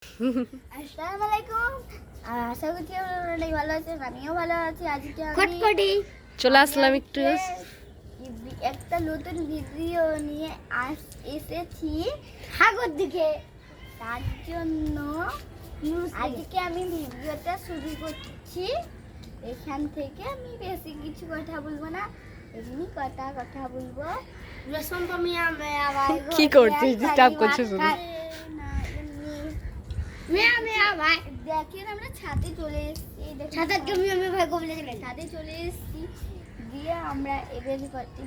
আসসালামু আলাইকুম। আশা করছি আপনারা অনেক ভালো আছেন, আমিও ভালো আছি। আজকে আমি চলে আসলাম একটু একটা নতুন ভিডিও নিয়ে এসেছি সাগর দিকে। তার জন্য আজকে আমি ভিডিওটা শুরু করছি। এখান থেকে আমি বেশি কিছু কথা বলবো না, এমনি কথা বলবো। কি করছিস? ডিস্টার্ব করছিস শুধু। দেখেন আমরা ছাদে চলে এসেছি, ছাদে চলে এসেছি দিয়ে আমরা এবার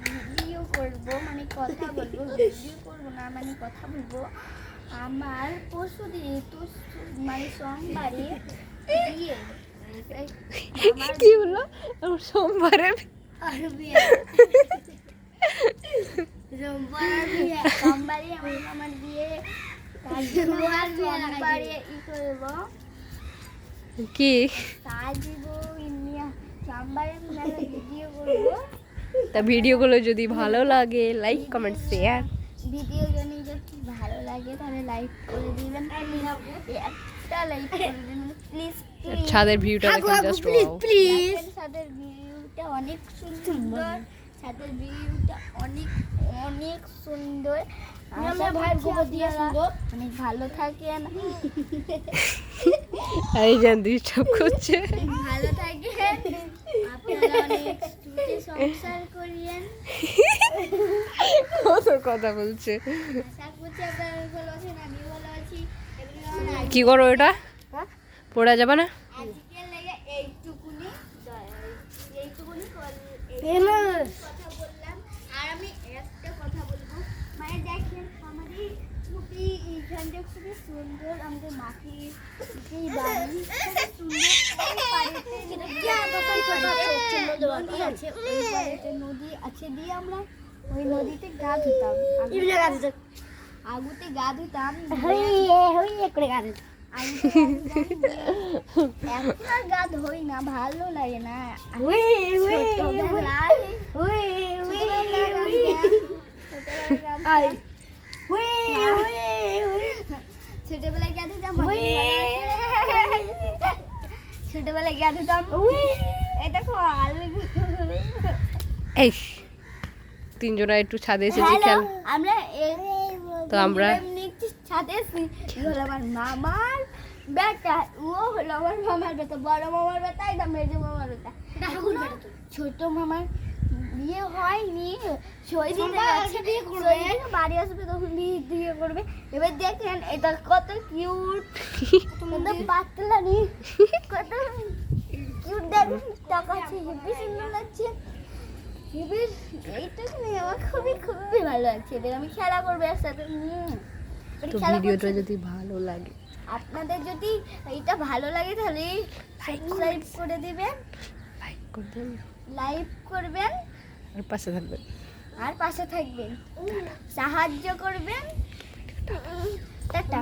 ভিডিও করব, মানে কথা বলবো। ভিডিও করবো না, মানে কথা বলবো। আমার পরশু দিয়ে তো মানে সোমবারে বিয়ে। কি বললো? সোমবারে সোমবারে আমার বিয়ে। সোমবারে ই করবো কি সাজবো, সোমবারে ভিডিও করবো। তা ভিডিওগুলো যদি ভালো লাগে লাইক কমেন্ট শেয়ার। ভিডিও যদি ভালো লাগে তাহলে লাইক করে দিবেন, একটা লাইক করে দিবেন প্লিজ। ছাদের ভিউটা দেখেন, জাস্ট ওয়াও। ছাদের ভিউটা অনেক সুন্দর, ছাদের ভিউটা অনেক অনেক সুন্দর। অনেক ভালো থাকেন, এই জান ডিস্টার্ব করছে। ভালো থাকেন, আপনারা অনেক সুখে সংসার করিয়েন। কত কথা বলছে। আশা করছি আপনারা ভালো আছেন, আমিও ভালো আছি। কি করো এটা? পড়া যাবে না। আজকে লেগে এইটুকুনি কথা বললাম। আর আমি একটা কথা বলবো, মানে দেখেন আমাদের খুবই এইখানটা খুবই সুন্দর, আমাদের মাটির যেই বাড়ি খুবই সুন্দর। নদী আছে, ওই বাড়িতে নদী আছে দিয়ে আমরা ওই নদীতে গা ধুতাম, আগুতে গা ধুতাম। এখন আর গা ধোই না, ভালো লাগে না। ছোটবেলায় গা ধুতাম, ছোটবেলায় গা ধুতাম। এই দেখো এই তিনজনা একটু ছাদে এসেছি খেল। আমরা তো আমরা ছাদে হলো আমার মামার বেটা, ও হলো আমার মামার বেটা, বড় মামার বেটা, এটা মেজো মামার বেটা। ছোট মামার বিয়ে হয়নি, বাড়ি আসবে তখন বিয়ে করবে। এবার দেখেন এটা কত কিউট, পাতলা নি, কত কিউট। দেখেন টাকা আছে, হেবি সুন্দর লাগছে। এইটা নিয়ে আমার খুবই খুবই ভালো লাগছে। এবার আমি খেলা করবো একসাথে। তো ভিডিওটা যদি ভালো লাগে, আপনাদের যদি এটা ভালো লাগে তাহলে সাবস্ক্রাইব করে দিবেন, লাইক করবেন, লাইক করবেন আর পাশে থাকবেন, সাহায্য করবেন। টাটা।